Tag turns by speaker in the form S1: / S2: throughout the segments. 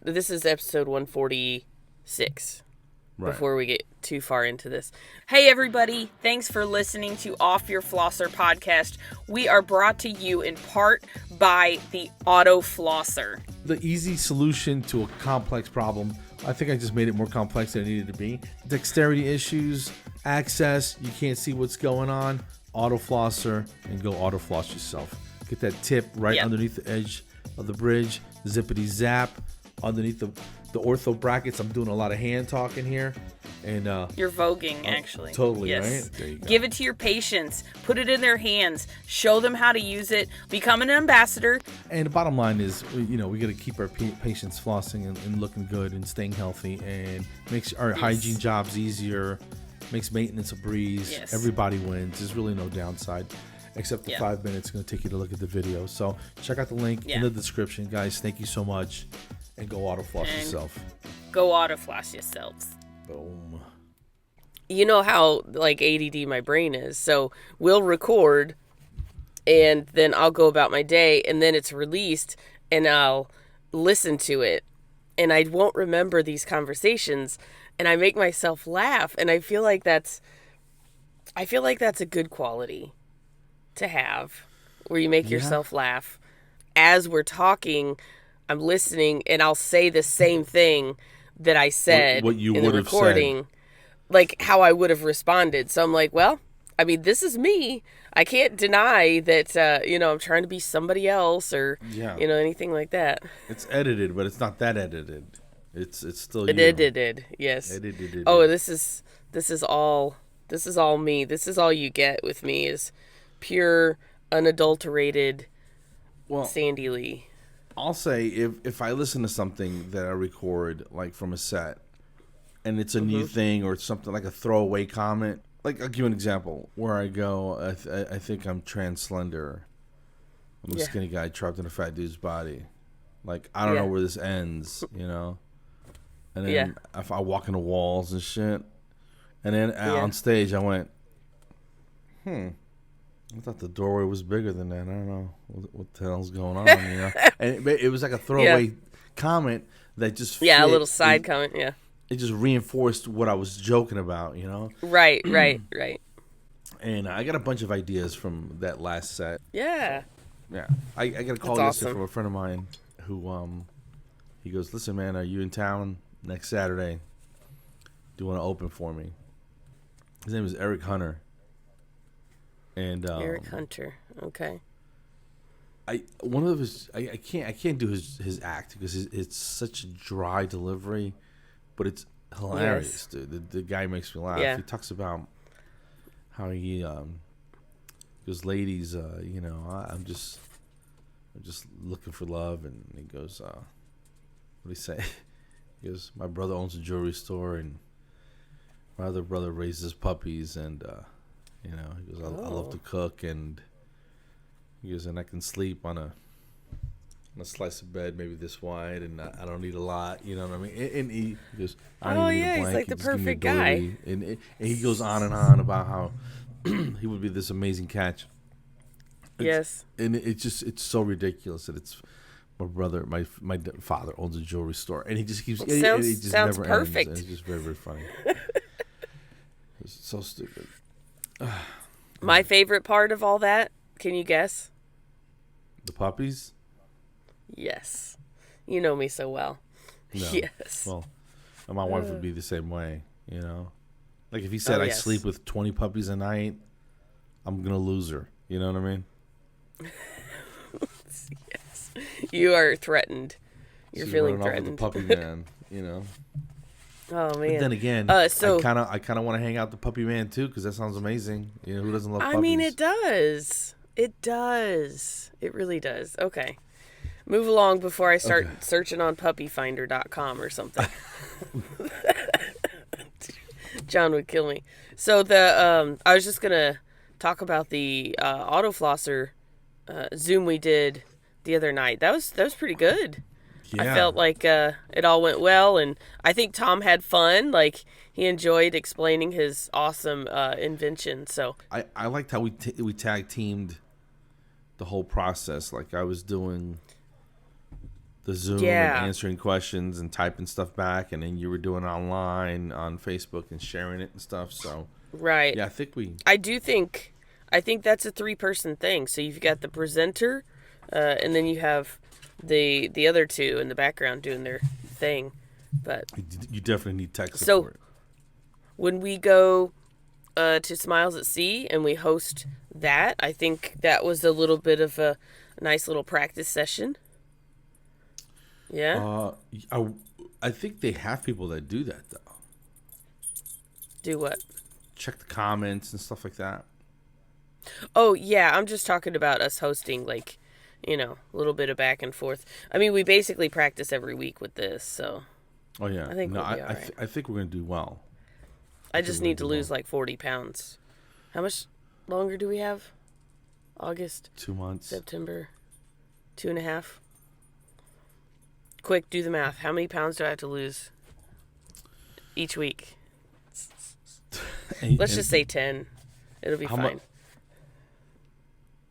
S1: This is episode 146.
S2: Right.
S1: Before we get too far into this. Hey everybody, thanks for listening to Off Your Flosser podcast. We are brought to you in part by the Auto Flosser.
S2: The easy solution to a complex problem. I think I just made it more complex than it needed to be. Dexterity issues, access, you can't see what's going on. Auto Flosser, and go auto floss yourself. Get that tip right underneath the edge of the bridge. Zippity zap underneath the ortho brackets. I'm doing a lot of hand talking here, and
S1: you're voguing actually.
S2: Totally,
S1: yes.
S2: Right? There you go.
S1: Give it to your patients. Put it in their hands. Show them how to use it. Become an ambassador.
S2: And the bottom line is, we got to keep our patients flossing and looking good and staying healthy, and makes our hygiene jobs easier. Makes maintenance a breeze.
S1: Yes.
S2: Everybody wins. There's really no downside, except the 5 minutes it's going to take you to look at the video. So check out the link in the description, guys. Thank you so much. And go auto floss yourself.
S1: Go auto floss yourselves.
S2: Boom.
S1: You know how like ADD my brain is. So we'll record, and then I'll go about my day, and then it's released, and I'll listen to it, and I won't remember these conversations, and I make myself laugh, and I feel like that's a good quality to have, where you make yourself laugh as we're talking. I'm listening, and I'll say the same thing that I said
S2: what you
S1: in the
S2: would have
S1: recording,
S2: said.
S1: Like how I would have responded. So I'm like, well, I mean, this is me. I can't deny that, I'm trying to be somebody else or, anything like that.
S2: It's edited, but it's not that edited. It's still you.
S1: Edited, yes.
S2: Edited.
S1: Oh, this is all me. This is all you get with me is pure, unadulterated Sandy Lee.
S2: I'll say if I listen to something that I record like from a set, and it's a new thing or it's something like a throwaway comment, like I'll give you an example where I go, I think I'm trans slender. I'm a skinny guy trapped in a fat dude's body. Like I don't know where this ends, And then if I walk into walls and shit, and then on stage I went, I thought the doorway was bigger than that. I don't know what the hell's going on, And it was like a throwaway comment that just fit.
S1: A little side comment,
S2: It just reinforced what I was joking about,
S1: Right.
S2: And I got a bunch of ideas from that last set.
S1: Yeah.
S2: I got a call yesterday from a friend of mine who he goes, "Listen, man, are you in town next Saturday? Do you want to open for me?" His name is Eric Hunter. And
S1: Eric Hunter, okay.
S2: I can't do his act because it's such a dry delivery, but it's hilarious, dude. The guy makes me laugh. He talks about how he goes, "Ladies, I'm just looking for love," and he goes, "What do he say?" He goes, "My brother owns a jewelry store, and my other brother raises puppies, and." He goes, I love to cook, and he goes, and I can sleep on a slice of bed maybe this wide, and I don't need a lot, you know what I mean? And he goes, I don't even need a blanket.
S1: He's like the perfect guy.
S2: And he goes on and on about how he would be this amazing catch. And it's so ridiculous that it's my brother, my father owns a jewelry store, and he just keeps it just
S1: sounds
S2: never
S1: perfect.
S2: ends. And it's just very, very funny. It's so stupid.
S1: My favorite part of all that, can you guess?
S2: The puppies?
S1: Yes. You know me so well.
S2: No.
S1: Yes.
S2: Well, my wife would be the same way, Like if he said I sleep with 20 puppies a night, I'm going to lose her. You know what I mean?
S1: Yes. You are threatened. You're feeling
S2: threatened. Off with the puppy man,
S1: Oh man!
S2: But then again, I kind of want to hang out the puppy man too, because that sounds amazing. Who doesn't love puppies?
S1: I mean, it does. It does. It really does. Okay, move along before I start searching on puppyfinder.com or something. John would kill me. So I was just gonna talk about the auto flosser Zoom we did the other night. That was pretty good. Yeah. I felt like it all went well, and I think Tom had fun. Like, he enjoyed explaining his awesome invention. So
S2: I liked how we tag teamed the whole process. Like, I was doing the Zoom and answering questions and typing stuff back, and then you were doing it online on Facebook and sharing it and stuff. So
S1: right.
S2: Yeah,
S1: I think that's a 3-person thing. So you've got the presenter, and then you have the other 2 in the background doing their thing. But
S2: you definitely need tech support.
S1: So when we go to Smiles at Sea and we host that, I think that was a little bit of a nice little practice session. Yeah.
S2: I think they have people that do that though.
S1: Do what?
S2: Check the comments and stuff like that.
S1: Oh yeah, I'm just talking about us hosting, like, a little bit of back and forth. I mean, we basically practice every week with this, so.
S2: Oh yeah.
S1: I think we'll be all right.
S2: I think we're gonna do well.
S1: I just need to lose like 40 pounds. How much longer do we have? August.
S2: 2 months.
S1: September. 2.5. Quick, do the math. How many pounds do I have to lose each week? Let's just say 10. It'll be fine.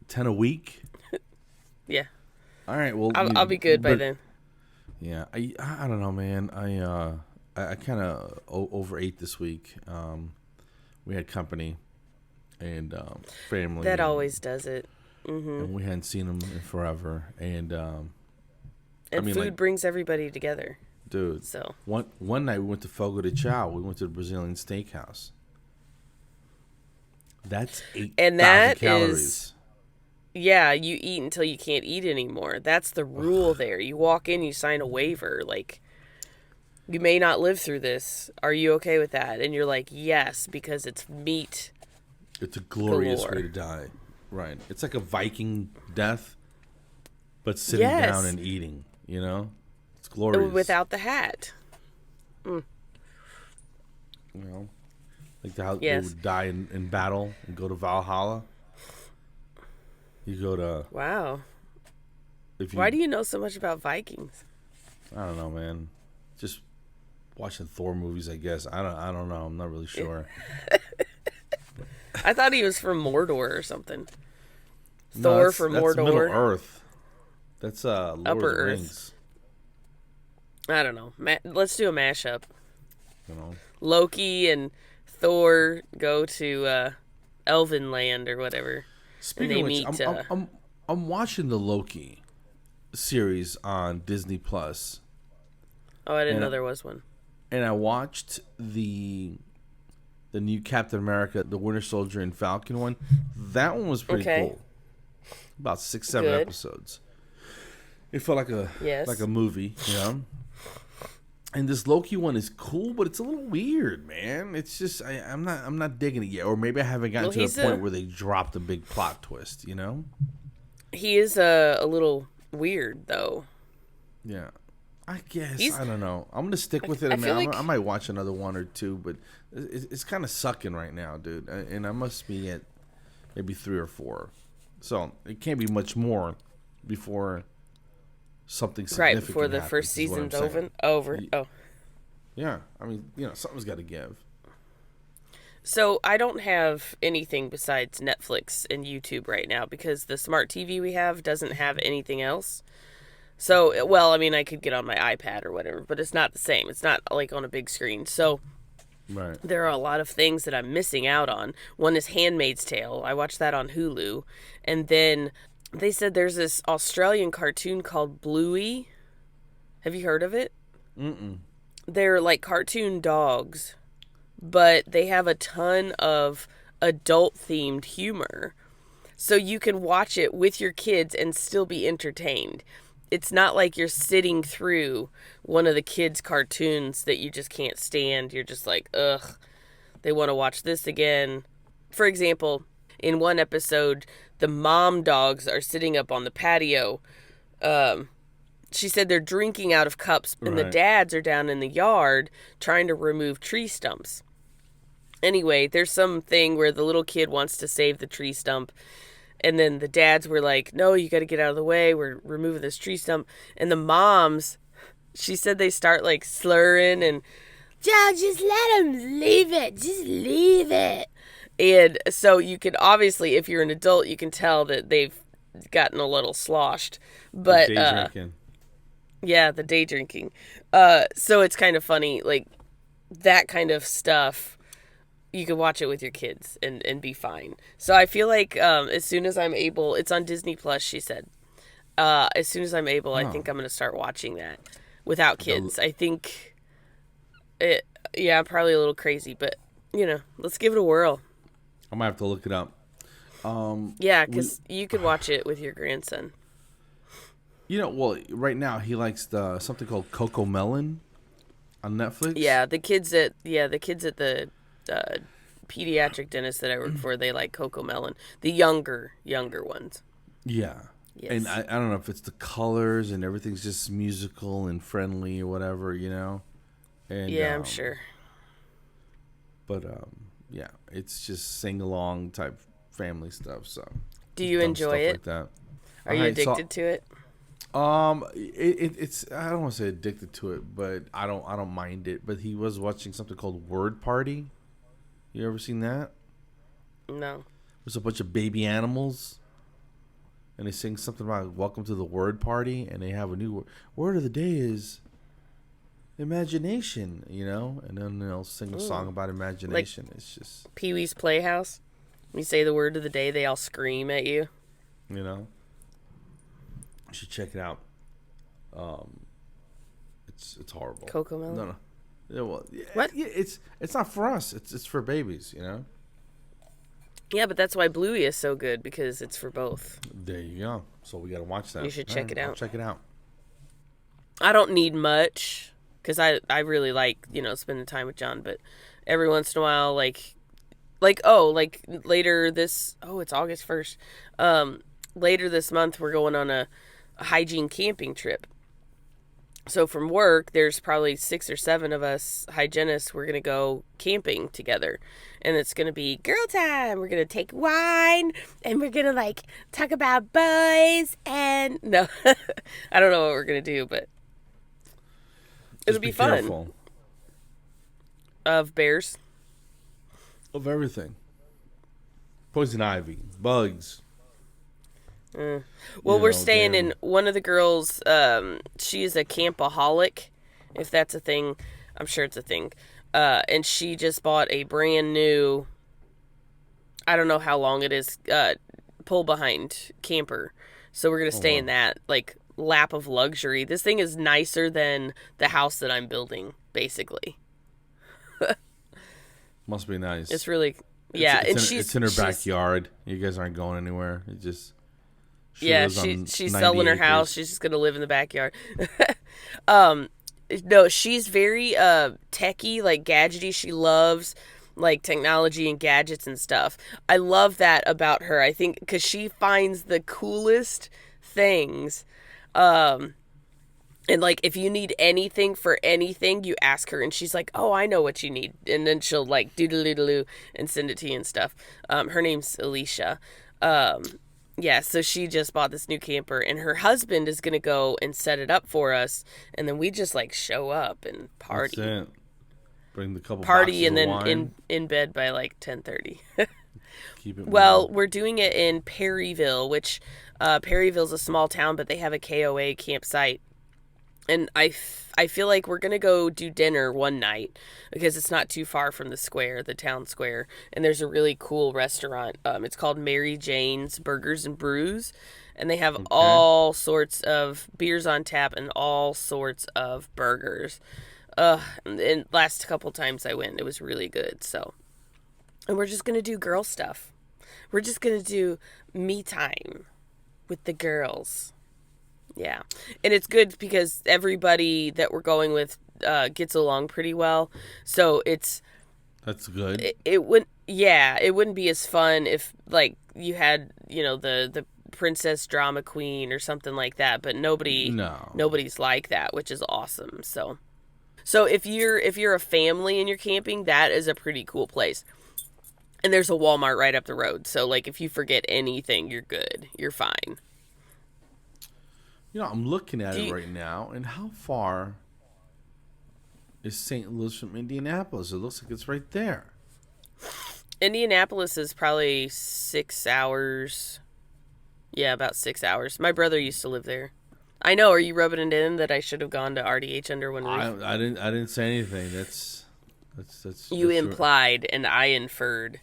S2: 10 a week?
S1: Yeah.
S2: All right. Well,
S1: I'll be good by then.
S2: Yeah. I don't know, man. I kind of overate this week. We had company and family.
S1: That always does it. Mm-hmm.
S2: And we hadn't seen them in forever. And
S1: food brings everybody together.
S2: Dude.
S1: So
S2: one night we went to Fogo de Chao. We went to the Brazilian steakhouse. That's 8,000 calories.
S1: Yeah, you eat until you can't eat anymore. That's the rule there. You walk in, you sign a waiver. Like, you may not live through this. Are you okay with that? And you're like, yes, because it's meat.
S2: It's a glorious way to die. Right. It's like a Viking death, but sitting down and eating, It's glorious.
S1: Without the hat.
S2: Mm. Like how they would die in battle and go to Valhalla. You go to...
S1: Wow. Why do you know so much about Vikings?
S2: I don't know, man. Just watching Thor movies, I guess. I don't know. I'm not really sure.
S1: I thought he was from Mordor or something. Thor from Mordor.
S2: That's Middle Earth. That's Lord
S1: Upper
S2: of the
S1: Earth.
S2: Rings.
S1: I don't know. Let's do a mashup. Loki and Thor go to Elven Land or whatever.
S2: Speaking of which, I'm watching the Loki series on Disney Plus.
S1: Oh, I didn't know there was one.
S2: And I watched the new Captain America, the Winter Soldier and Falcon one. That one was pretty cool. About 6-7 episodes. It felt like a movie, And this Loki one is cool, but it's a little weird, man. It's just I'm not digging it yet, or maybe I haven't gotten to the point where they dropped a big plot twist,
S1: He is a little weird, though.
S2: Yeah, I guess I don't know. I'm gonna stick with it. I might watch another one or two, but it's kind of sucking right now, dude. And I must be at maybe 3 or 4, so it can't be much more before something significant
S1: right before the first season's over. Oh,
S2: yeah. I mean, something's got to give.
S1: So I don't have anything besides Netflix and YouTube right now because the smart TV we have doesn't have anything else. So, well, I mean, I could get on my iPad or whatever, but it's not the same. It's not like on a big screen. So
S2: right.
S1: There are a lot of things that I'm missing out on. One is Handmaid's Tale. I watched that on Hulu. And then they said there's this Australian cartoon called Bluey. Have you heard of it?
S2: Mm-mm.
S1: They're like cartoon dogs, but they have a ton of adult-themed humor. So you can watch it with your kids and still be entertained. It's not like you're sitting through one of the kids' cartoons that you just can't stand. You're just like, ugh, they want to watch this again. For example, in one episode, the mom dogs are sitting up on the patio. She said they're drinking out of cups, and the dads are down in the yard trying to remove tree stumps. Anyway, there's something where the little kid wants to save the tree stump, and then the dads were like, no, you got to get out of the way. We're removing this tree stump. And the moms, she said they start like slurring and, Joe, just let them leave it. Just leave it. And so you can obviously, if you're an adult, you can tell that they've gotten a little sloshed. But Yeah, the day drinking. So it's kind of funny, like that kind of stuff. You could watch it with your kids and be fine. So I feel like as soon as I'm able, it's on Disney Plus. She said, as soon as I'm able, I
S2: Oh,
S1: think I'm gonna start watching that without
S2: the,
S1: kids. I think it. Yeah, I'm probably a little crazy, but let's give it a whirl.
S2: I might have to look it up.
S1: Yeah,
S2: We,
S1: because you could watch it with your grandson.
S2: well, right now he likes the something called Coco Melon on Netflix.
S1: Yeah, the kids at the uh, pediatric dentist that I work for, they like Coco Melon. The younger ones.
S2: Yeah. And
S1: Yes.
S2: I don't know if it's the colors and everything's just musical and friendly or whatever, And
S1: Yeah, I'm sure.
S2: but yeah, it's just sing along type family stuff. So
S1: Do
S2: just
S1: you
S2: dumb
S1: enjoy
S2: stuff
S1: it?
S2: like that.
S1: Are you addicted to it?
S2: It's I don't want to say addicted to it, but I don't mind it. But he was watching something called Word Party. You ever seen that?
S1: No.
S2: There's a bunch of baby animals, and they sing something about "Welcome to the Word Party," and they have a new word of the day is imagination. And then they'll sing a song about
S1: Like
S2: imagination. It's just
S1: Pee-wee's Playhouse? You say the word of the day, they all scream at you.
S2: you know, you should check it out. Um, it's horrible.
S1: Coco Melon?
S2: No, no. Yeah, well,
S1: What?
S2: yeah, it's not for us. It's for babies.
S1: Yeah, but that's why Bluey is so good, because it's for both.
S2: There you go. So we got to watch that.
S1: You should check it
S2: I'll
S1: out.
S2: check it out.
S1: I don't need much, because I really like, spending time with John, but every once in a while, like later this, it's August 1st. Later this month, we're going on a hygiene camping trip. So from work, there's probably 6 or 7 of us hygienists. We're going to go camping together. And it's going to be girl time. We're going to take wine. And we're going to, talk about boys. And no, I don't know what we're going to do, but it'll
S2: Just
S1: be
S2: be
S1: fun.
S2: careful
S1: Of bears.
S2: of everything. Poison ivy, bugs.
S1: Well, we're staying in one of the girls. She is a campaholic, if that's a thing. I'm sure it's a thing. And she just bought a brand new, I don't know how long it is, pull behind camper. So we're going to stay in that, lap of luxury. This thing is nicer than the house that I'm building, basically.
S2: Must be nice.
S1: It's really, yeah.
S2: It's in her backyard. You guys aren't going anywhere. It just...
S1: she's selling her house. She's just gonna live in the backyard. No, she's very techie, gadgety. She loves technology and gadgets and stuff. I love that about her. I think because she finds the coolest things. And if you need anything for anything, you ask her, and she's like, "Oh, I know what you need," and then she'll doodle and send it to you and stuff. Her name's Alicia. Yeah, so she just bought this new camper, and her husband is going to go and set it up for us, and then we just, show up and party.
S2: That's it. Bring the couple
S1: Party,
S2: boxes
S1: and
S2: of
S1: then
S2: wine.
S1: in bed by, 10:30.
S2: Keep it
S1: Well,
S2: moving.
S1: we're doing it in Perryville, which Perryville's a small town, but they have a KOA campsite. And I feel like we're going to go do dinner one night because it's not too far from the town square. And there's a really cool restaurant. It's called Mary Jane's Burgers and Brews. And they have all sorts of beers on tap and all sorts of burgers. And last couple times I went, it was really good. So, and we're just going to do girl stuff. We're just going to do me time with the girls. Yeah. And it's good because everybody that we're going with gets along pretty well. So
S2: That's good.
S1: it wouldn't be as fun if you had, the princess drama queen or something like that, but nobody's like that, which is awesome. So if you're a family and you're camping, that is a pretty cool place. And there's a Walmart right up the road. So if you forget anything, you're good. You're fine.
S2: I'm looking at it right now, and how far is St. Louis from Indianapolis? It looks like it's right there.
S1: Indianapolis is probably 6 hours. Yeah, about 6 hours. My brother used to live there. I know. Are you rubbing it in that I should have gone to RDH under one roof?
S2: I didn't say anything.
S1: You
S2: that's
S1: implied and I inferred.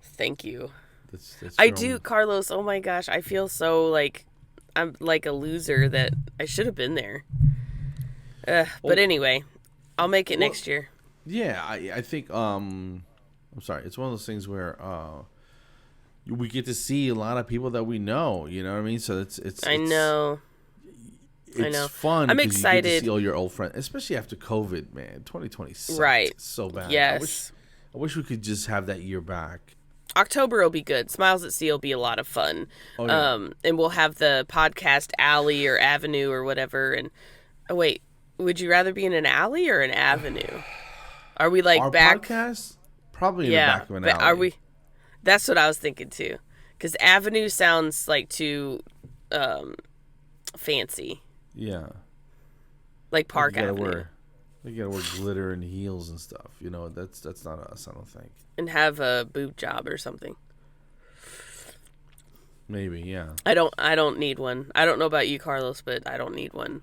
S1: Thank you.
S2: That's
S1: I do, Carlos. Oh my gosh, I feel so like I'm like a loser that I should have been there. But anyway, I'll make it next year.
S2: Yeah, I think I'm sorry. It's one of those things where we get to see a lot of people that we know. You know what I mean? So it's
S1: I know.
S2: It's fun.
S1: I'm excited.
S2: You get to see all your old friends, especially after COVID. Man, 2020 sucked so bad.
S1: Yes.
S2: I wish we could just have that year back.
S1: October will be good. Smiles at Sea will be a lot of fun. Oh, yeah. And we'll have the podcast alley or avenue or whatever. And wait, would you rather be in an alley or an avenue? Are we like
S2: our
S1: back?
S2: Podcast? Probably in the back of an alley.
S1: Are we? That's what I was thinking too. Because avenue sounds like too fancy.
S2: Yeah.
S1: Like Park Avenue.
S2: You gotta wear glitter and heels and stuff. You know, that's not us, I don't think.
S1: And have a boob job or something.
S2: Maybe, yeah.
S1: I don't need one. I don't know about you, Carlos, but I don't need one.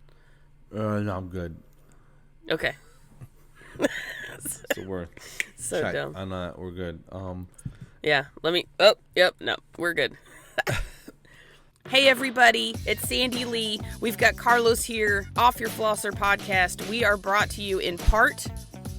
S2: No, I'm good.
S1: Okay.
S2: So we're
S1: so
S2: check
S1: dumb.
S2: On that, we're good.
S1: Yeah. Let me. Oh, yep. No, we're good. Hey everybody, it's Sandy Lee. We've got Carlos here, Off Your Flosser podcast. We are brought to you in part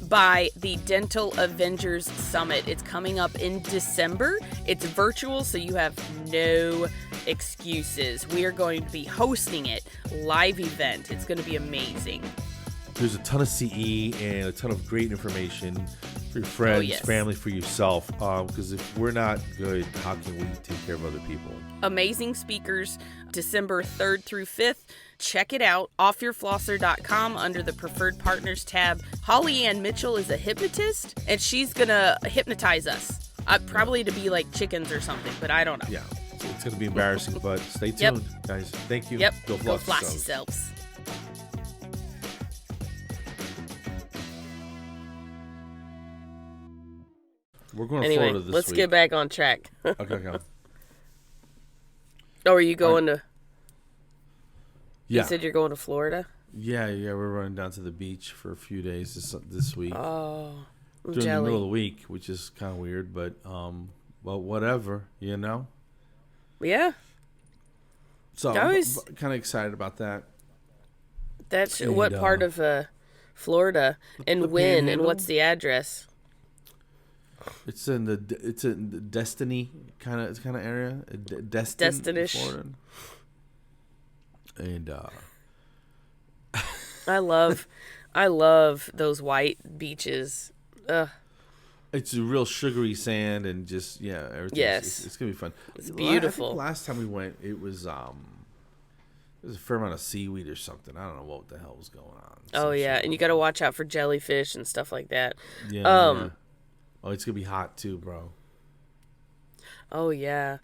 S1: by the Dental Avengers Summit. It's coming up in December. It's virtual, so you have no excuses. We are going to be hosting it, live event. It's going to be amazing.
S2: There's a ton of CE and a ton of great information for your friends, family, for yourself. Because if we're not good, how can we take care of other people?
S1: Amazing speakers, December 3rd through 5th. Check it out, offyourflosser.com under the Preferred Partners tab. Holly Ann Mitchell is a hypnotist, and she's going to hypnotize us. Probably to be like chickens or something, but I don't know.
S2: Yeah, it's going to be embarrassing, but stay tuned, guys. Thank you.
S1: Yep,
S2: Go
S1: floss yourselves.
S2: We're going to Florida this week.
S1: Let's get back on track.
S2: Okay.
S1: Oh, are you going to...
S2: Yeah.
S1: You said you're going to Florida?
S2: Yeah, we're running down to the beach for a few days this week.
S1: Oh, I'm
S2: during
S1: jelly.
S2: the middle of the week, which is kind of weird, but whatever, you know?
S1: Yeah.
S2: So I'm kind of excited about that.
S1: That's what part of Florida and when and what's the address?
S2: It's in the Destiny kind of area,
S1: Destin-ish.
S2: Florida. And
S1: I love those white beaches. Ugh.
S2: It's a real sugary sand and just everything.
S1: Yes,
S2: it's gonna be fun.
S1: It's beautiful.
S2: I think last time we went, it was a fair amount of seaweed or something. I don't know what the hell was going on.
S1: Oh yeah, and you got to watch out for jellyfish and stuff like that.
S2: Yeah. Oh, it's gonna be hot too, bro.
S1: Oh yeah.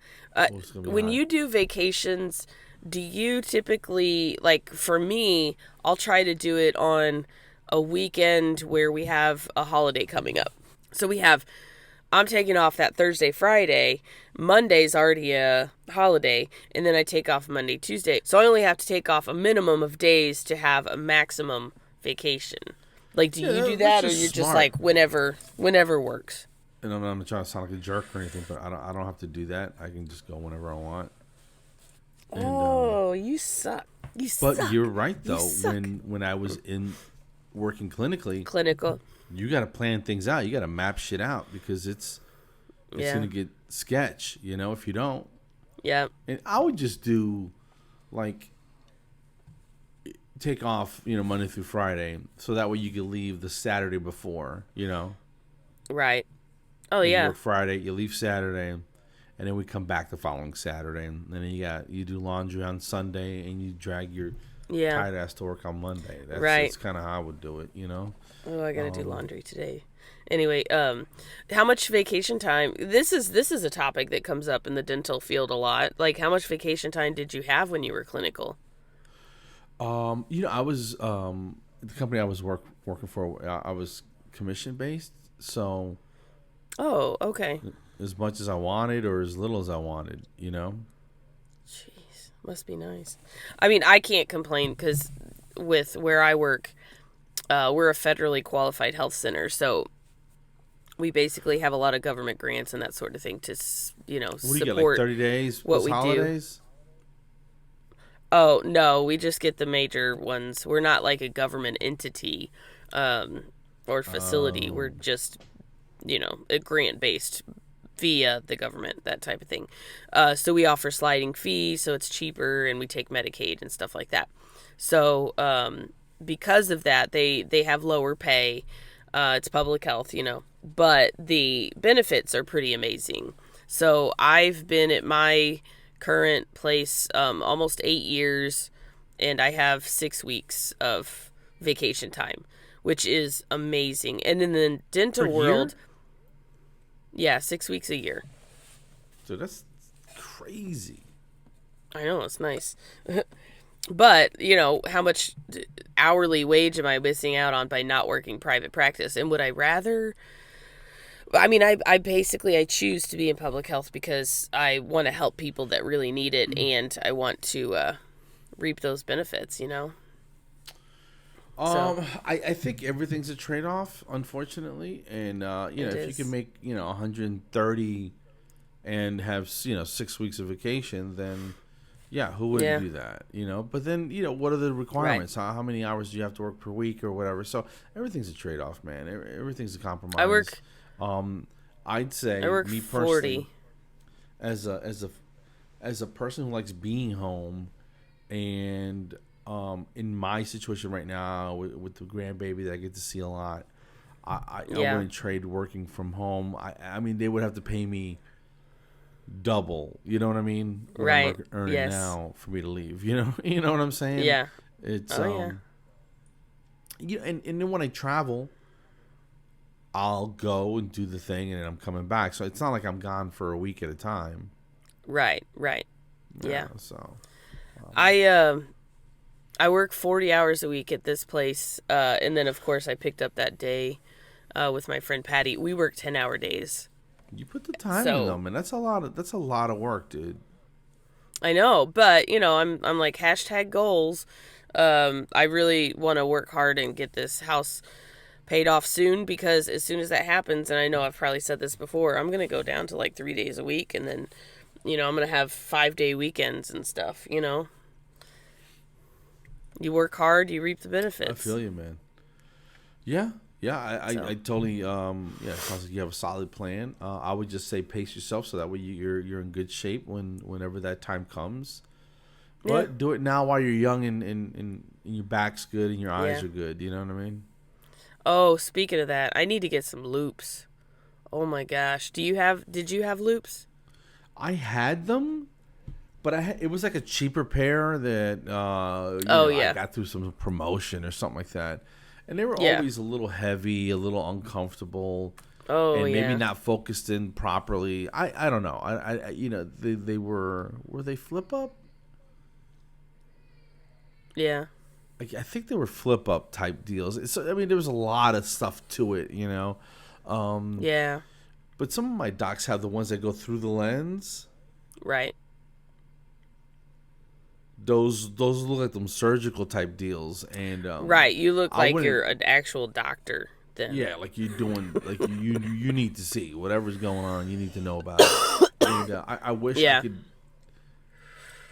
S1: When you do vacations, do you typically, like for me, I'll try to do it on a weekend where we have a holiday coming up. So I'm taking off that Thursday, Friday. Monday's already a holiday, and then I take off Monday, Tuesday. So I only have to take off a minimum of days to have a maximum vacation. Like, do you do that, or you're
S2: smart.
S1: just like whenever works?
S2: And I'm not trying to sound like a jerk or anything, but I don't have to do that. I can just go whenever I want. And,
S1: you suck.
S2: But you're right though. When I was working clinical, you got to plan things out. You got to map shit out because it's gonna get sketch. You know, if you don't.
S1: Yeah.
S2: And I would just do, like, take off, Monday through Friday, so that way you could leave the Saturday before,
S1: Right. Oh,
S2: you
S1: yeah.
S2: work Friday, you leave Saturday, and then we come back the following Saturday, and then you do laundry on Sunday, and you drag your tight ass to work on Monday. That's kind of how I would do it,
S1: Oh, I gotta do laundry today. Anyway, how much vacation time? This is a topic that comes up in the dental field a lot. Like, how much vacation time did you have when you were clinical?
S2: I was the company I was working for. I was commission based, so.
S1: Oh, okay.
S2: As much as I wanted, or as little as I wanted,
S1: Jeez. Must be nice. I mean, I can't complain because with where I work, we're a federally qualified health center, so we basically have a lot of government grants and that sort of thing to,
S2: What do you get, like
S1: support
S2: 30 days
S1: what
S2: plus
S1: we do.
S2: holidays?
S1: Oh, no, we just get the major ones. We're not like a government entity or facility. We're
S2: Oh,
S1: just, a grant based via the government, that type of thing. So we offer sliding fees, so it's cheaper, and we take Medicaid and stuff like that. So because of that, they have lower pay. It's public health, but the benefits are pretty amazing. So I've been at my current place almost 8 years, and I have 6 weeks of vacation time, which is amazing. And in the
S2: per
S1: dental
S2: year?
S1: world, yeah, 6 weeks a year.
S2: So that's crazy.
S1: I know, it's nice. But, how much hourly wage am I missing out on by not working private practice? And would I rather? I mean, I basically, I choose to be in public health because I want to help people that really need it, and I want to reap those benefits. So,
S2: I think everything's a trade off, unfortunately, and
S1: it
S2: if you can
S1: is.
S2: make 130 and have 6 weeks of vacation, then yeah, who wouldn't
S1: Yeah,
S2: do that? But then what are the
S1: right.
S2: requirements? How many hours do you have to work per week or whatever? So everything's a trade off, man. Everything's a
S1: I
S2: compromise.
S1: work,
S2: Um, I'd
S1: I
S2: say
S1: work
S2: me personally,
S1: 40.
S2: as a person who likes being home, and in my situation right now with the grandbaby that I get to see a lot, I
S1: Yeah,
S2: wouldn't trade working from home. I mean, they would have to pay me double. You know what I mean? What I'm
S1: right.
S2: earning
S1: Yes.
S2: now for me to leave. You know what I'm saying?
S1: Yeah.
S2: It's
S1: Oh, yeah.
S2: and then when I travel, I'll go and do the thing, and then I'm coming back. So it's not like I'm gone for a week at a time.
S1: Right, right.
S2: Yeah.
S1: Yeah.
S2: So
S1: I um I work 40 hours a week at this place, and then of course I picked up that day with my friend Patty. We work 10-hour days.
S2: you put the time in though,
S1: So
S2: man. That's a lot of work, dude.
S1: I know, but I'm like hashtag goals. I really want to work hard and get this house paid off soon because as soon as that happens, and I know I've probably said this before, I'm gonna go down to like 3 days a week, and then I'm gonna have 5-day weekends and stuff. You work hard, you reap the
S2: I
S1: benefits.
S2: feel you, man. Yeah, yeah, I
S1: So
S2: totally yeah. It sounds like you have a solid plan. I would just say pace yourself so that way you're in good shape whenever that time comes.
S1: yeah,
S2: But do it now while you're young and your back's good and your eyes
S1: yeah.
S2: are good. You know what I mean?
S1: Oh, speaking of that, I need to get some loops. Oh my gosh, Did you have loops?
S2: I had them, but it was like a cheaper pair that
S1: Oh
S2: I
S1: yeah,
S2: got through some promotion or something like that, and they were
S1: yeah.
S2: always a little heavy, a little uncomfortable,
S1: Oh
S2: and maybe
S1: yeah,
S2: not focused in properly. I don't know. They were they flip up.
S1: yeah,
S2: I think they were flip up type deals. So I mean, there was a lot of stuff to it. Um,
S1: yeah.
S2: but some of my docs have the ones that go through the lens.
S1: Right,
S2: Those look like them surgical type deals, and
S1: right. You look
S2: I
S1: like
S2: wouldn't.
S1: you're an actual doctor then.
S2: Yeah, like you're doing like you need to see whatever's going on. You need to know about it. And I wish I
S1: Yeah,
S2: could.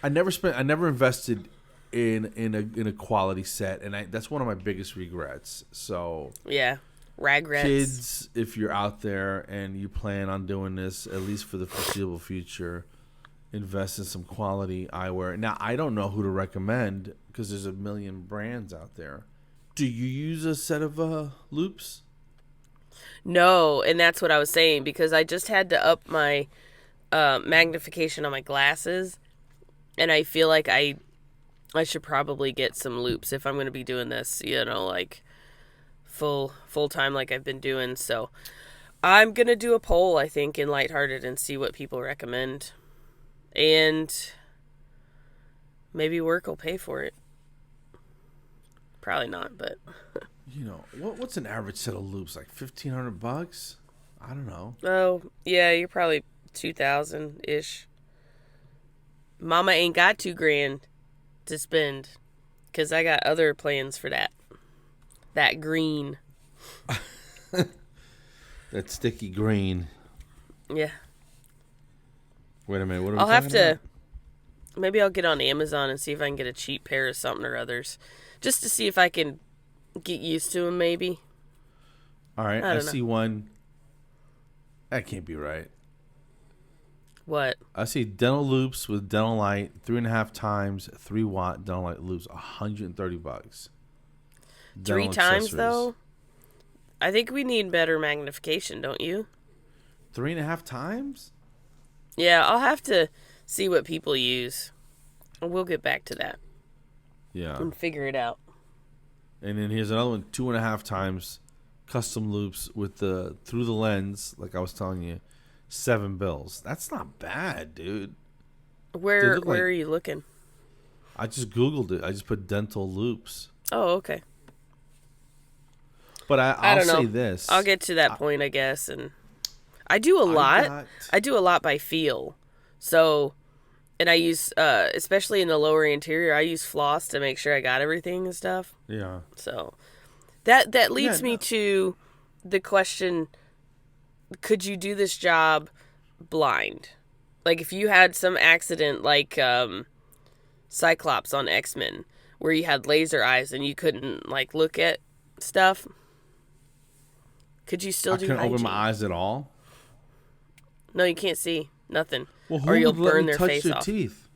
S2: I never invested in a quality set, and that's one of my biggest regrets. So
S1: yeah. Ragrets.
S2: kids, if you're out there and you plan on doing this at least for the foreseeable future, invest in some quality eyewear. Now I don't know who to recommend because there's a million brands out there. Do you use a set of loops?
S1: No, and that's what I was saying because I just had to up my magnification on my glasses, and I feel like I should probably get some loops if I'm going to be doing this. Like full time like I've been doing. So I'm gonna do a poll, I think, in Lighthearted and see what people recommend, and maybe work will pay for it. Probably not, but
S2: What's an average set of loops, like $1,500? I don't know.
S1: oh yeah, you're probably 2,000 ish. Mama ain't got $2,000 to spend, because I got other plans for that. That green.
S2: That sticky green.
S1: Yeah.
S2: Wait a minute. What are we
S1: I'll have to.
S2: about?
S1: Maybe I'll get on Amazon and see if I can get a cheap pair of something or others, just to see if I can get used to them. Maybe.
S2: All right. I see one. That can't be right.
S1: What?
S2: I see dental loops with dental light, 3.5 times 3-watt dental light loops, $130.
S1: 3 times though? I think we need better magnification, don't you?
S2: 3.5 times?
S1: Yeah, I'll have to see what people use. We'll get back to that.
S2: Yeah.
S1: And figure it out.
S2: And then here's another one, 2.5 times custom loops with the through the lens, like I was telling you, $7. That's not bad, dude.
S1: Where are you looking?
S2: I just Googled it. I just put dental loops.
S1: Oh, okay.
S2: But
S1: I don't know.
S2: say this.
S1: I'll get to that point, I guess. And I do a lot. I do a lot by feel. So, and I use, especially in the lower anterior, I use floss to make sure I got everything and stuff.
S2: Yeah.
S1: So, that leads me to the question, could you do this job blind? Like, if you had some accident like Cyclops on X-Men, where you had laser eyes and you couldn't, like, look at stuff, could you still do hygiene?
S2: I couldn't open my eyes at all?
S1: No, you can't see nothing.
S2: Well, who
S1: or you'll
S2: would let
S1: burn
S2: me
S1: their
S2: touch
S1: face
S2: their
S1: off.
S2: Teeth?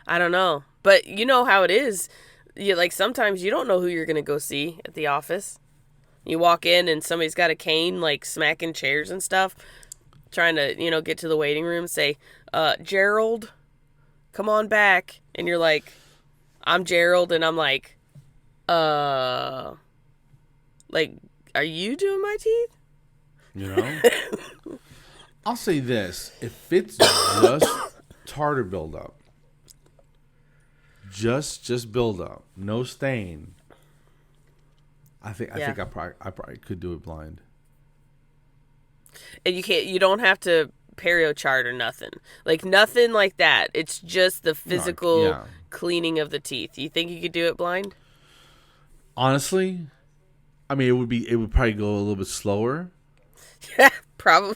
S1: I don't know. But you know how it is. Like, sometimes you don't know who you're going to go see at the office. You walk in and somebody's got a cane, like, smacking chairs and stuff, trying to, get to the waiting room, say, Gerald, come on back. And you're like, I'm Gerald, and I'm like, like, are you doing my teeth?
S2: I'll say this. If it's just tartar buildup, just buildup, no stain, I think I probably could do it blind.
S1: And you don't have to perio chart or nothing. Like, nothing like that. It's just the physical cleaning of the teeth. You think you could do it blind?
S2: Honestly, I mean, it would probably go a little bit slower.
S1: Yeah, probably.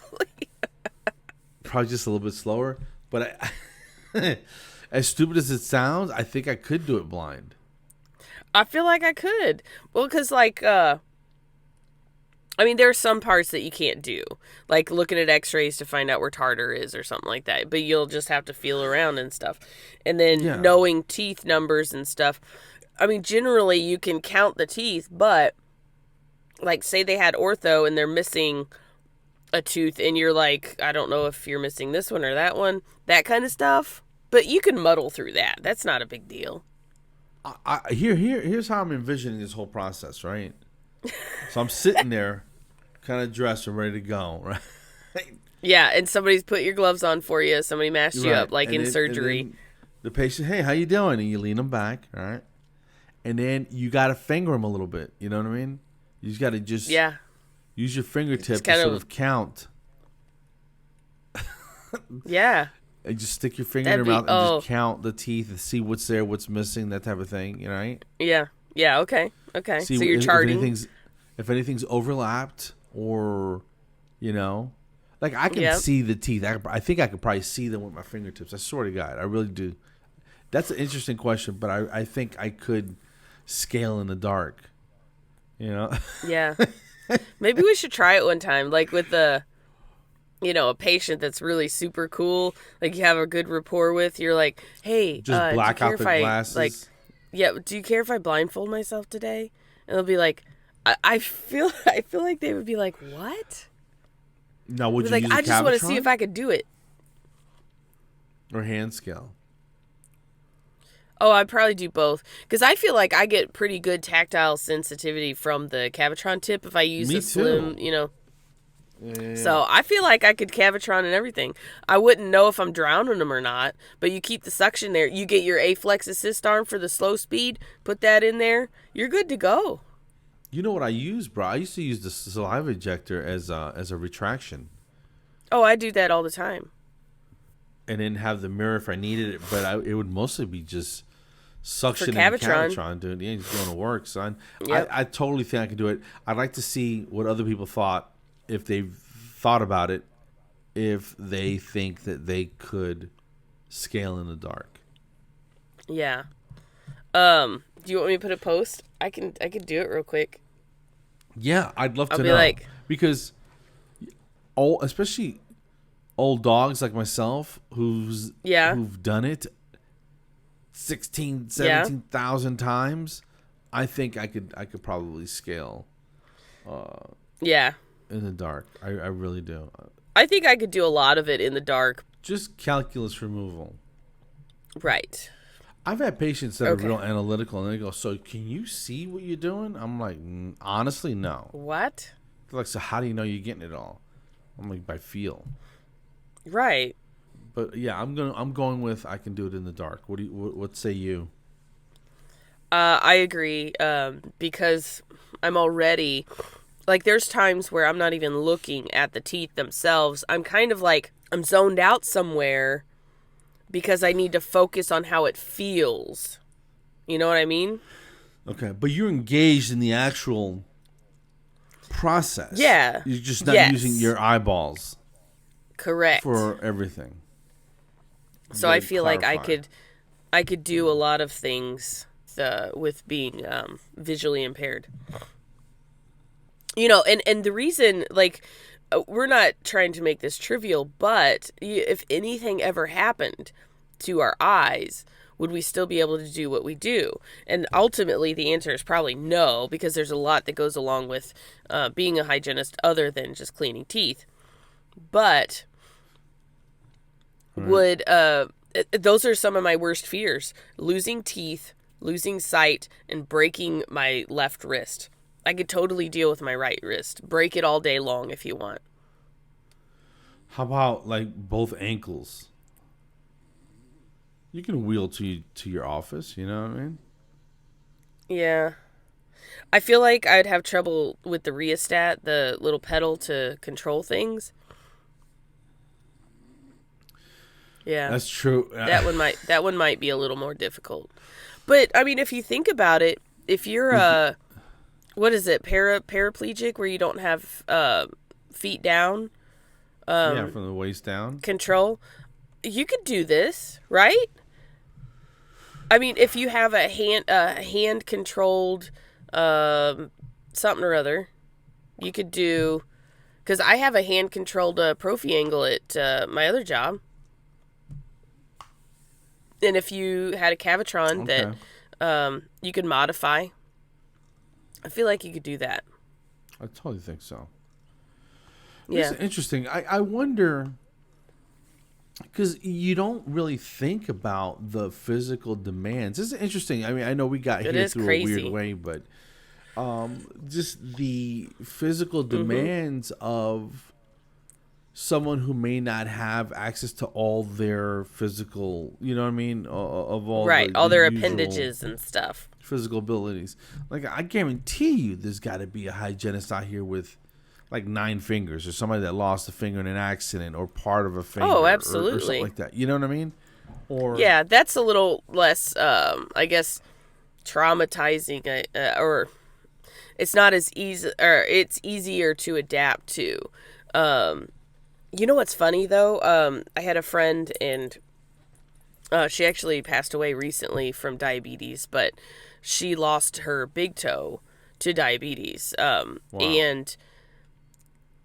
S2: Probably just a little bit slower. But as stupid as it sounds, I think I could do it blind.
S1: I feel like I could. Well, because, like, I mean, there are some parts that you can't do. Like looking at x-rays to find out where tartar is or something like that. But you'll just have to feel around and stuff. And then knowing teeth numbers and stuff. I mean, generally you can count the teeth, but, like, say they had ortho and they're missing a tooth and you're like, I don't know if you're missing this one or that one, that kind of stuff. But you can muddle through that. That's not a big deal.
S2: Here's how I'm envisioning this whole process, right? So I'm sitting there, kind of dressed and ready to go, right?
S1: Yeah, and somebody's put your gloves on for you. Somebody mashed you up, like in surgery.
S2: And the patient, hey, how you doing? And you lean them back, all right? And then you got to finger them a little bit. You know what I mean? You just got to use your fingertip to sort of count.
S1: Yeah.
S2: And just stick your finger in your mouth and just count the teeth and see what's there, what's missing, that type of thing. You know, right?
S1: Yeah. Yeah. Okay. See, so you're charting.
S2: If anything's overlapped or, like I can see the teeth. I think I could probably see them with my fingertips. I swear to God, I really do. That's an interesting question, but I think I could scale in the dark.
S1: Yeah. Maybe we should try it one time, like with a patient that's really super cool, like you have a good rapport with. You're like, hey,
S2: just black out the glasses.
S1: Like, yeah, do you care if I blindfold myself today? And they'll be like, I feel like they would be like, what?
S2: No, would you use
S1: I just want to see if I could do it.
S2: Or hand scale.
S1: Oh, I'd probably do both. Because I feel like I get pretty good tactile sensitivity from the Cavitron tip if I use a slim,
S2: Yeah.
S1: So I feel like I could Cavitron and everything. I wouldn't know if I'm drowning them or not, but you keep the suction there. You get your A-flex assist arm for the slow speed, put that in there, you're good to go.
S2: You know what I use, bro? I used to use the saliva ejector as a retraction.
S1: Oh, I do that all the time.
S2: and then have the mirror if I needed it. But it would mostly be just suction and Cavitron, dude. Yeah, just going to work, son. Yep. I totally think I could do it. I'd like to see what other people thought, if they've thought about it, if they think that they could scale in the dark.
S1: Yeah. Do you want me to put a post? I can do it real quick.
S2: Yeah, I'd love to know. Because especially old dogs like myself who've done it 17,000 times, I think I could probably scale in the dark. I really do.
S1: I think I could do a lot of it in the dark.
S2: Just calculus removal.
S1: Right.
S2: I've had patients that are real analytical, and they go, "So can you see what you're doing?" I'm like, honestly, no.
S1: What?
S2: They're like, "So how do you know you're getting it all?" I'm like, by feel.
S1: Right.
S2: But yeah, I'm going with I can do it in the dark. What say you?
S1: I agree, because I'm already, like, there's times where I'm not even looking at the teeth themselves. I'm kind of like, I'm zoned out somewhere because I need to focus on how it feels. You know what I mean?
S2: Okay, but you're engaged in the actual process.
S1: Yeah.
S2: You're just not using your eyeballs.
S1: Correct.
S2: For everything.
S1: So I feel like I could do a lot of things with being visually impaired. You know, and the reason, like, we're not trying to make this trivial, but if anything ever happened to our eyes, would we still be able to do what we do? And ultimately, the answer is probably no, because there's a lot that goes along with being a hygienist other than just cleaning teeth. But would those are some of my worst fears: losing teeth, losing sight, and breaking my left wrist. I could totally deal with my right wrist. Break it all day long if you want.
S2: How about like both ankles? You can wheel to your office, you know what I mean?
S1: Yeah. I feel like I'd have trouble with the rheostat, the little pedal to control things. Yeah.
S2: That's true.
S1: That one might be a little more difficult. But I mean, if you think about it, if you're what is it, paraplegic, where you don't have feet down,
S2: from the waist down
S1: control, you could do this, right? I mean, if you have a hand controlled something or other, you could do, because I have a hand controlled Profi angle at my other job. And if you had a Cavitron that you could modify, I feel like you could do that.
S2: I totally think so.
S1: Yeah.
S2: It's interesting. I wonder, because you don't really think about the physical demands. This is interesting. I mean, I know we got here through a weird way, but just the physical demands of someone who may not have access to all their physical, you know what I mean, of all
S1: all their appendages and stuff,
S2: physical abilities. Like, I guarantee you, there's got to be a hygienist out here with like 9 fingers, or somebody that lost a finger in an accident, or part of a finger.
S1: Oh, absolutely,
S2: or something like that. You know what I mean? Or
S1: yeah, that's a little less, I guess, traumatizing, or it's not as easy, or it's easier to adapt to. You know what's funny, though? I had a friend, and she actually passed away recently from diabetes, but she lost her big toe to diabetes.
S2: Wow.
S1: And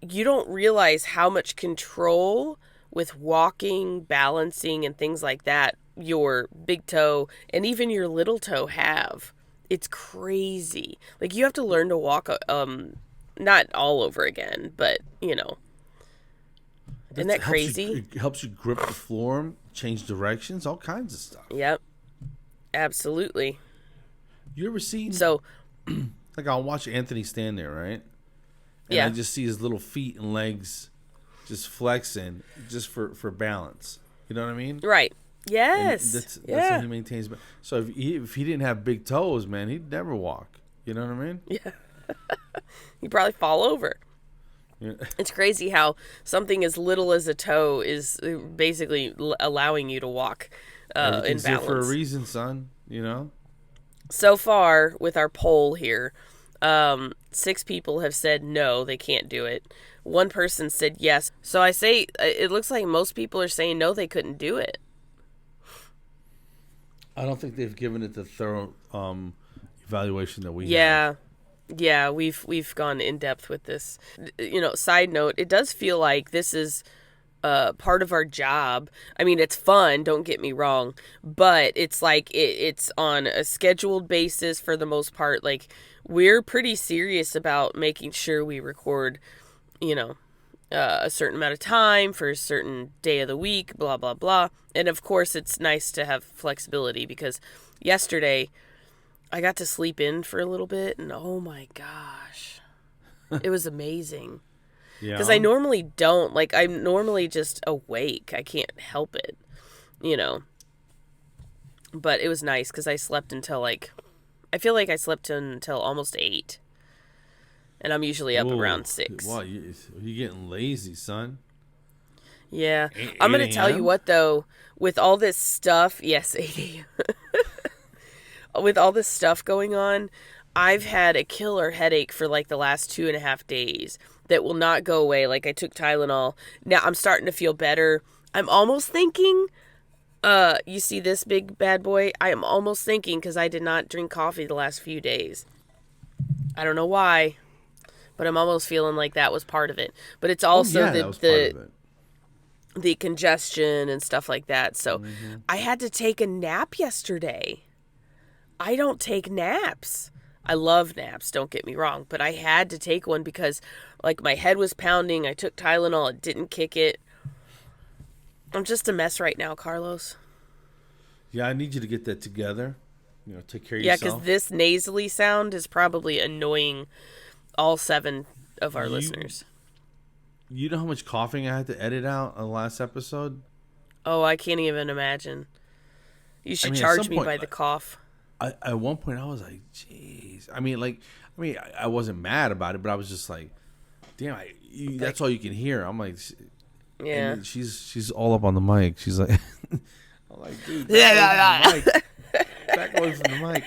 S1: you don't realize how much control with walking, balancing, and things like that your big toe and even your little toe have. It's crazy. Like, you have to learn to walk, not all over again, but, you know. Isn't that crazy?
S2: It helps you grip the floor, change directions, all kinds of stuff.
S1: Yep. Absolutely.
S2: You ever seen...
S1: So...
S2: like, I'll watch Anthony stand there, right? And I just see his little feet and legs just flexing just for balance. You know what I mean?
S1: Right. Yes.
S2: That's how he maintains... So if he didn't have big toes, man, he'd never walk. You know what I mean?
S1: Yeah. He'd probably fall over. It's crazy how something as little as a toe is basically allowing you to walk in
S2: Everything's there
S1: balance.
S2: for a reason, son.
S1: So far, with our poll here, 6 people have said no, they can't do it. 1 person said yes. So I say it looks like most people are saying no, they couldn't do it.
S2: I don't think they've given it the thorough evaluation that we have.
S1: Yeah, we've gone in depth with this. Side note, it does feel like this is part of our job. I mean, it's fun, don't get me wrong, but it's like it's on a scheduled basis for the most part. Like, we're pretty serious about making sure we record, a certain amount of time for a certain day of the week, blah, blah, blah. And of course, it's nice to have flexibility because yesterday I got to sleep in for a little bit and oh my gosh, it was amazing.
S2: Yeah.
S1: Because I normally don't. Like, I'm normally just awake. I can't help it, But it was nice because I slept until I feel like I slept until almost 8. And I'm usually up around 6.
S2: Wow, you getting lazy, son.
S1: Yeah. I'm going to tell you what, though. With all this stuff, yes, 8 a.m. With all this stuff going on, I've had a killer headache for the last 2.5 days that will not go away. Like, I took Tylenol. Now I'm starting to feel better. I'm almost thinking, you see this big bad boy? I am almost thinking, because I did not drink coffee the last few days. I don't know why, but I'm almost feeling like that was part of it. But it's also the congestion and stuff like that. So I had to take a nap yesterday. I don't take naps. I love naps, don't get me wrong, but I had to take one because my head was pounding. I took Tylenol, it didn't kick it. I'm just a mess right now, Carlos.
S2: Yeah, I need you to get that together. Take care of yourself.
S1: Yeah, because this nasally sound is probably annoying all 7 of our listeners.
S2: You know how much coughing I had to edit out on the last episode?
S1: Oh, I can't even imagine. You should charge me by the cough.
S2: At one point, I was like, "Jeez." I wasn't mad about it, but I was just like, "Damn, that's all you can hear." I'm like,
S1: "Yeah."
S2: And she's all up on the mic. She's like, "I'm like, dude, back away from the mic."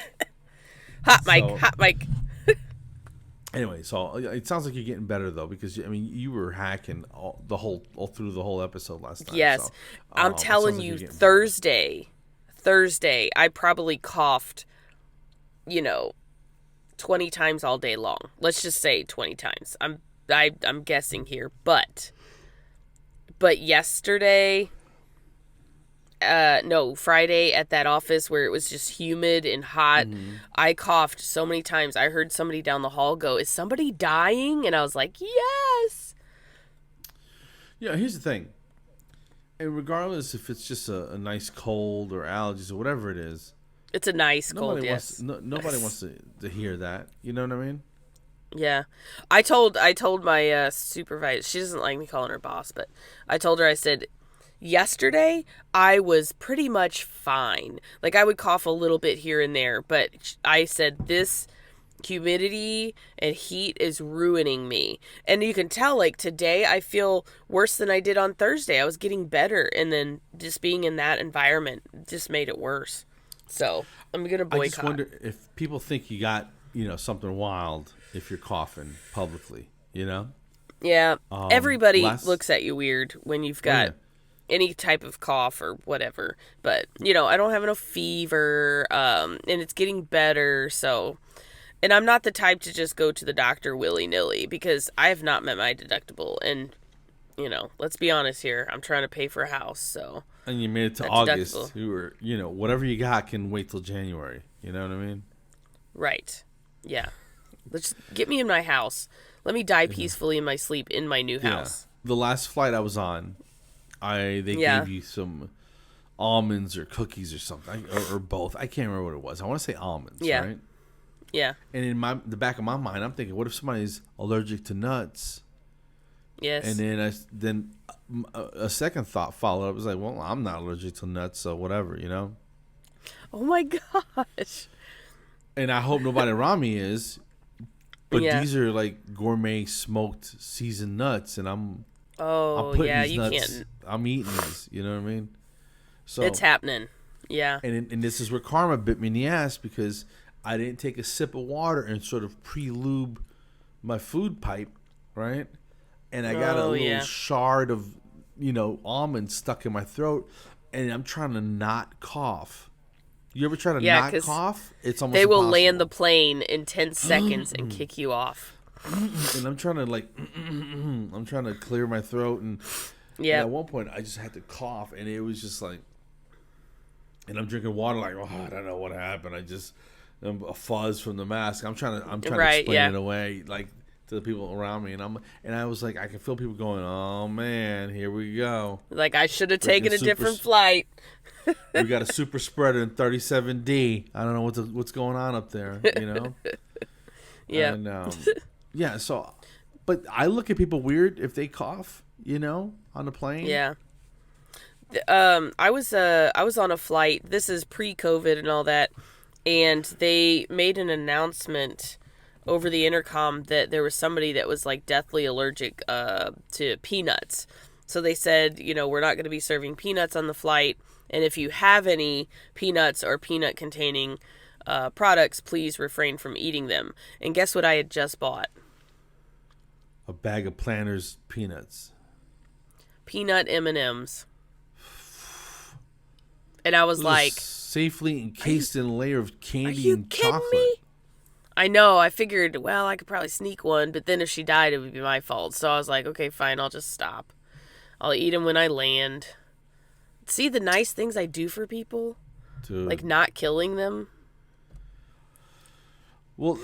S1: Hot mic.
S2: Anyway, so it sounds like you're getting better though, because you were hacking all through the whole episode last time.
S1: Yes, so, I'm telling you, Thursday, I probably coughed, 20 times all day long. Let's just say 20 times. I'm guessing here, but yesterday, Friday at that office where it was just humid and hot, I coughed so many times. I heard somebody down the hall go, "Is somebody dying?" And I was like, "Yes."
S2: Yeah, here's the thing. And regardless if it's just a nice cold or allergies or whatever it is,
S1: it's a nice cold. Yes.
S2: Nobody wants to hear that. You know what I mean?
S1: Yeah. I told my supervisor. She doesn't like me calling her boss, but I told her, I said, yesterday I was pretty much fine. I would cough a little bit here and there, but I said this humidity and heat is ruining me. And you can tell, today I feel worse than I did on Thursday. I was getting better, and then just being in that environment just made it worse. So I'm gonna boycott. I just
S2: wonder if people think you got something wild if you're coughing publicly.
S1: Yeah, everybody looks at you weird when you've got any type of cough or whatever. But I don't have enough fever, and it's getting better. So. And I'm not the type to just go to the doctor willy-nilly, because I have not met my deductible. And, let's be honest here. I'm trying to pay for a house, so.
S2: And you made it to August. Deductible. You were, whatever you got can wait till January. You know what I mean?
S1: Right. Yeah. Let's get me in my house. Let me die peacefully in my sleep in my new house.
S2: The last flight I was on, they gave you some almonds or cookies or something, or both. I can't remember what it was. I want to say almonds, right?
S1: Yeah.
S2: And in the back of my mind, I'm thinking, what if somebody's allergic to nuts?
S1: Yes.
S2: And then a second thought followed. I was like, well, I'm not allergic to nuts, so whatever,
S1: Oh my gosh.
S2: And I hope nobody around me is. But these are like gourmet smoked seasoned nuts, and I'm putting these nuts. Can't. I'm eating these. You know what I mean? So
S1: it's happening. Yeah.
S2: And this is where karma bit me in the ass because I didn't take a sip of water and sort of pre-lube my food pipe, right? And I got a little shard of, almond stuck in my throat, and I'm trying to not cough. You ever try to not cough? It's almost
S1: they will
S2: impossible.
S1: Land the plane in 10 seconds and kick you off.
S2: And I'm trying to I'm trying to clear my throat, and at one point I just had to cough, and it was just like, and I'm drinking water like, I don't know what happened. A fuzz from the mask. I'm trying to explain it away like to the people around me, and I was like, I can feel people going, oh man, here we go.
S1: Like I should have taken a different flight.
S2: We got a super spreader in 37D. I don't know what's going on up there,
S1: Yeah.
S2: And so, but I look at people weird if they cough, on the plane.
S1: Yeah. I was on a flight. This is pre-COVID and all that, and they made an announcement over the intercom that there was somebody that was like deathly allergic to peanuts. So they said, we're not going to be serving peanuts on the flight, and if you have any peanuts or peanut-containing products, please refrain from eating them. And guess what I had just bought?
S2: A bag of Planters peanuts.
S1: Peanut M&Ms. And I was like,
S2: safely encased in a layer of candy and chocolate. Me?
S1: I know. I figured, well, I could probably sneak one, but then if she died, it would be my fault. So I was like, okay, fine, I'll just stop. I'll eat them when I land. See the nice things I do for people?
S2: Dude.
S1: Like not killing them?
S2: Well,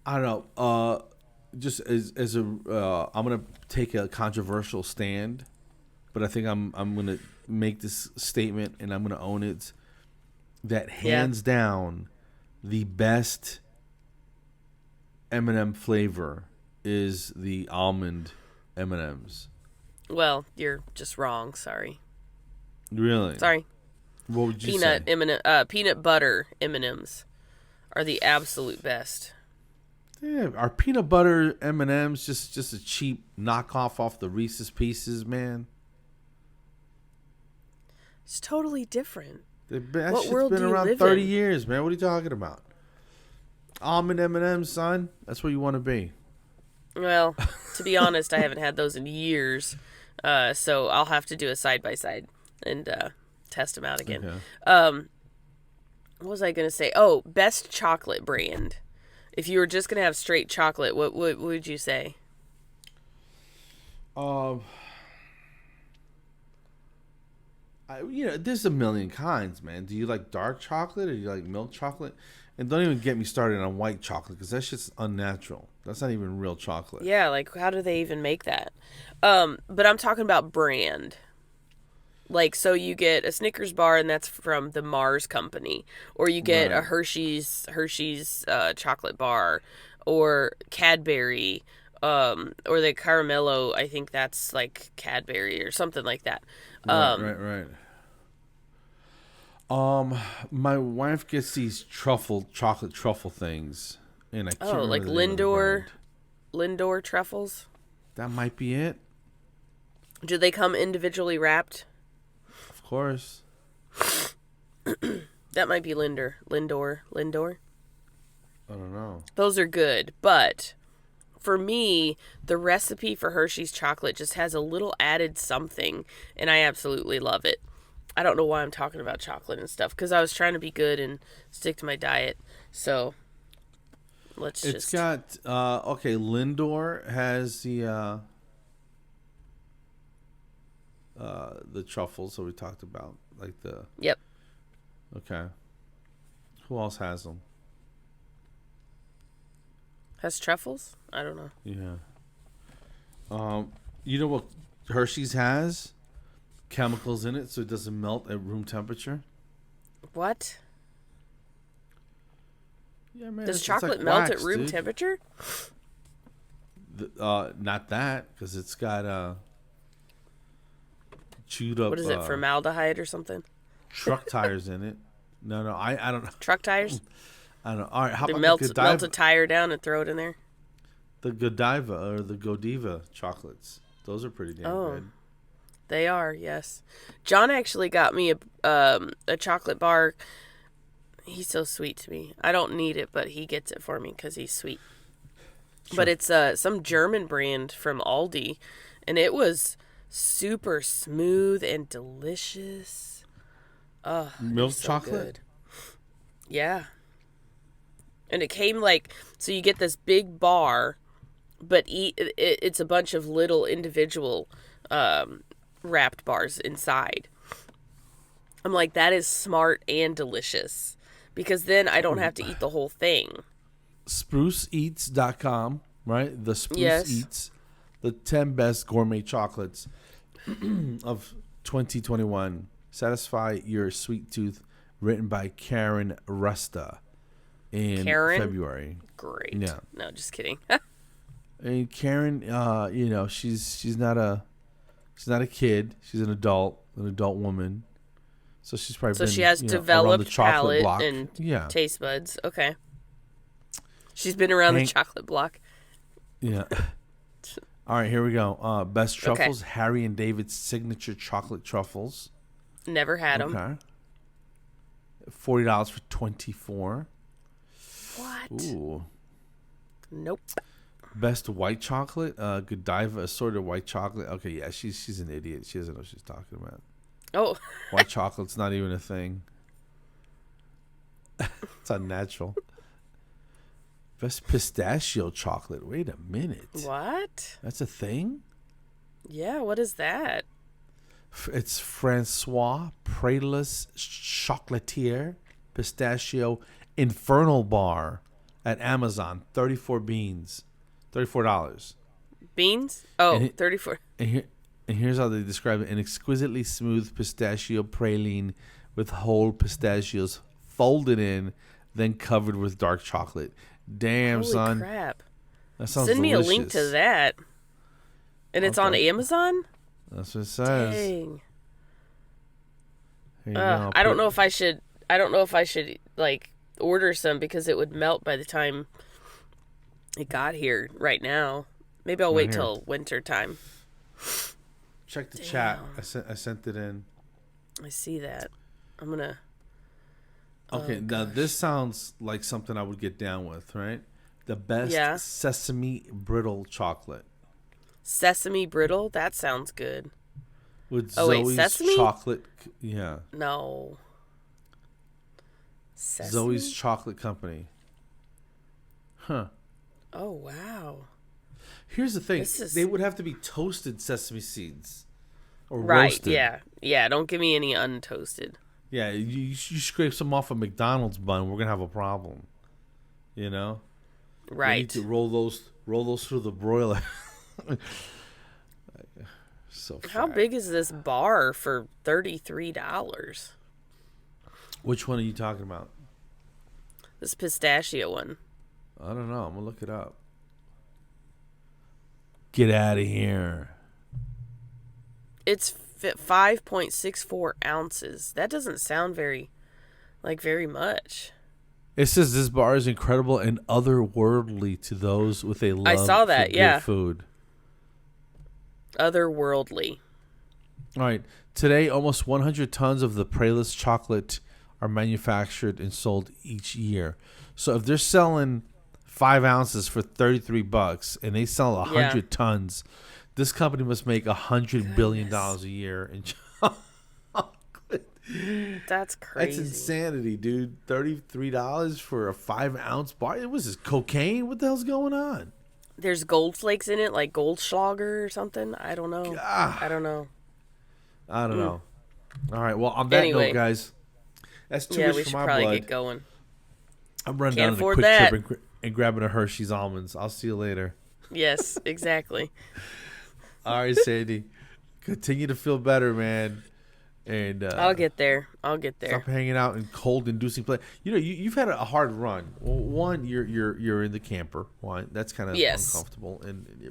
S2: I don't know. Just as a, I'm gonna take a controversial stand, but I think I'm gonna make this statement and I'm gonna own it. That hands down, the best M&M flavor is the almond M&Ms.
S1: Well, you're just wrong. Sorry.
S2: Really?
S1: Sorry.
S2: What would you say?
S1: Peanut butter M&Ms are the absolute best.
S2: Yeah, are peanut butter M&Ms just a cheap knockoff off the Reese's Pieces, man?
S1: It's totally different.
S2: That shit's been around 30 years, man. What are you talking about? Almond M&Ms, son. That's where you want to be.
S1: Well, to be honest, I haven't had those in years, so I'll have to do a side-by-side and test them out again. Okay. What was I going to say? Oh, best chocolate brand. If you were just going to have straight chocolate, what would you say?
S2: There's a million kinds, man. Do you like dark chocolate or do you like milk chocolate? And don't even get me started on white chocolate because that shit's unnatural. That's not even real chocolate.
S1: Yeah, like how do they even make that? But I'm talking about brand. Like, so you get a Snickers bar and that's from the Mars company, or you get a Hershey's chocolate bar, or Cadbury, or the Caramello. I think that's like Cadbury or something like that.
S2: Right. My wife gets these chocolate truffle things, and I can't remember
S1: like Lindor truffles.
S2: That might be it.
S1: Do they come individually wrapped?
S2: Of course.
S1: That might be Lindor.
S2: I don't know.
S1: Those are good, but for me, the recipe for Hershey's Chocolate just has a little added something, and I absolutely love it. I don't know why I'm talking about chocolate and stuff, because I was trying to be good and stick to my diet. So,
S2: It's got, Lindor has the truffles that we talked about.
S1: Yep.
S2: Okay. Who else has them?
S1: Has truffles? I don't know.
S2: Yeah. You know what Hershey's has? Chemicals in it so it doesn't melt at room temperature.
S1: What?
S2: Yeah, man.
S1: Does chocolate melt at room temperature?
S2: Not that, because it's got chewed up.
S1: What is it, formaldehyde or something?
S2: Truck tires in it. No, I don't know.
S1: Truck tires?
S2: I don't know. All right, how
S1: They
S2: about
S1: melt
S2: the Godiva?
S1: melt a tire down and throw it in there.
S2: The Godiva or the Godiva chocolates. Those are pretty damn good.
S1: They are, yes. John actually got me a chocolate bar. He's so sweet to me. I don't need it, but he gets it for me because he's sweet. Sure. But it's some German brand from Aldi, and it was super smooth and delicious. Oh,
S2: milk
S1: so
S2: chocolate?
S1: Good. Yeah. And it came so you get this big bar, but it's a bunch of little individual wrapped bars inside. I'm like, that is smart and delicious, because then I don't have to eat the whole thing.
S2: SpruceEatscom, right? The Spruce Eats, the 10 best gourmet chocolates of 2021. Satisfy your sweet tooth, written by Karen Rusta in February.
S1: Great.
S2: Yeah.
S1: No, just kidding.
S2: And Karen, she's not a kid. She's an adult woman. So she's probably
S1: she has developed palate
S2: block.
S1: And taste buds. Okay. She's been around the chocolate block.
S2: Yeah. All right, here we go. Best truffles, okay. Harry and David's signature chocolate truffles.
S1: Never had them. Okay.
S2: $40 for 24.
S1: What?
S2: Ooh.
S1: Nope.
S2: Best white chocolate, Godiva assorted white chocolate. Okay, yeah, she's an idiot. She doesn't know what she's talking about.
S1: Oh.
S2: White chocolate's not even a thing. It's unnatural. Best pistachio chocolate. Wait a minute.
S1: What?
S2: That's a thing?
S1: Yeah, what is that?
S2: It's Francois Pralus Chocolatier Pistachio Infernal Bar at Amazon. 34 beans. $34.
S1: Beans? Oh, 34.
S2: And here's how they describe it. An exquisitely smooth pistachio praline with whole pistachios folded in, then covered with dark chocolate. Damn,
S1: Holy
S2: son.
S1: Crap.
S2: That sounds
S1: Send
S2: delicious.
S1: me a link to that. And it's on Amazon?
S2: That's what it says.
S1: Dang.
S2: Here you go.
S1: I don't know if I should order some, because it would melt by the time it got here right now. Maybe I'll wait till winter time.
S2: Check the chat. I sent it in.
S1: I see that. I'm going to...
S2: Okay, now this sounds like something I would get down with, right? The best sesame brittle chocolate.
S1: Sesame brittle? That sounds good.
S2: With Zoe's
S1: sesame?
S2: chocolate. Yeah.
S1: No. Sesame?
S2: Zoe's Chocolate Company. Huh.
S1: Oh, wow.
S2: Here's the thing. They would have to be toasted sesame seeds. Or
S1: right,
S2: roasted.
S1: Yeah. Yeah, don't give me any untoasted.
S2: Yeah, you scrape some off a McDonald's bun, we're going to have a problem. You know?
S1: Right.
S2: You need to roll those through the broiler. So
S1: how big is this bar for $33?
S2: Which one are you talking about?
S1: This pistachio one.
S2: I don't know. I'm going to look it up. Get out of here.
S1: It's 5.64 ounces. That doesn't sound very much.
S2: It says this bar is incredible and otherworldly to those with a love for good food.
S1: Otherworldly.
S2: All right. Today, almost 100 tons of the Pralus chocolate are manufactured and sold each year. So if they're selling 5 ounces for $33 and they sell 100 tons, this company must make $100 billion a year in chocolate.
S1: That's crazy.
S2: That's insanity, dude. $33 for a 5-ounce bar? It was this cocaine? What the hell's going on?
S1: There's gold flakes in it, like Goldschlager or something. I don't know. I don't know.
S2: All right. Well, on that note, guys, that's too much for my blood.
S1: Yeah, we should probably get going.
S2: I'm running down to the quick trip and grabbing a Hershey's almonds. I'll see you later.
S1: Yes, exactly.
S2: All right, Sandy. Continue to feel better, man. And
S1: I'll get there.
S2: Stop hanging out in cold-inducing place. You know, you've had a hard run. Well, one, you're in the camper. One, that's kind of uncomfortable,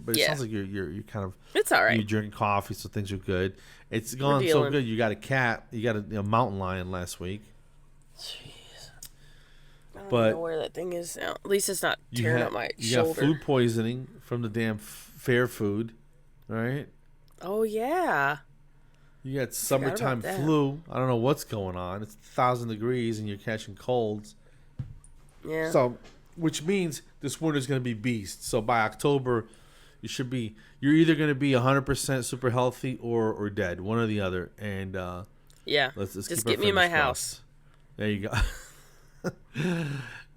S2: but it sounds like you're kind of.
S1: It's all right.
S2: You're drinking coffee, so things are good. It's gone so good. You got a cat. You got a mountain lion last week.
S1: Jeez.
S2: But
S1: know where that thing is now. At least it's not tearing up my shoulder.
S2: You got food poisoning from the damn fair food, right?
S1: Oh, yeah.
S2: You got summertime flu. I don't know what's going on. It's 1,000 degrees and you're catching colds.
S1: Yeah.
S2: So, which means this winter's going to be beast. So by October, you're either going to be 100% super healthy or dead, one or the other. And
S1: yeah,
S2: let's
S1: just get me in my house.
S2: There you go.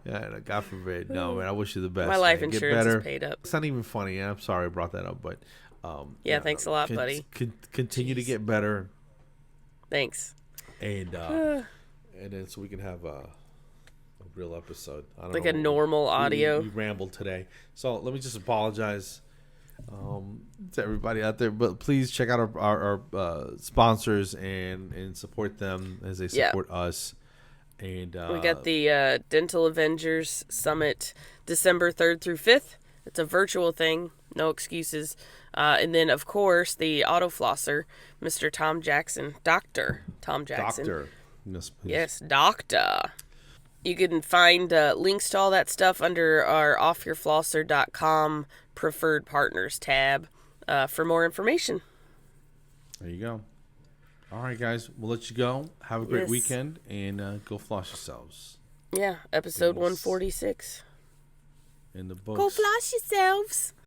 S2: Yeah, God forbid. No, man, I wish you the best.
S1: My life
S2: insurance
S1: is paid up.
S2: It's not even funny. I'm sorry I brought that up, but
S1: yeah, thanks a lot, buddy.
S2: Continue to get better.
S1: Thanks.
S2: And then so we can have a real episode. I don't know,
S1: a normal audio.
S2: We rambled today, so let me just apologize to everybody out there. But please check out our sponsors and support them as they support us. And
S1: we got the Dental Avengers Summit December 3rd through 5th. It's a virtual thing, no excuses. And then, of course, the Auto Flosser, Mr. Tom Jackson, Dr. Tom Jackson.
S2: Doctor.
S1: Yes, Doctor. You can find links to all that stuff under our offyourflosser.com preferred partners tab for more information.
S2: There you go. All right, guys. We'll let you go. Have a great weekend and go floss yourselves.
S1: Yeah, episode 146.
S2: In the books.
S1: Go floss yourselves.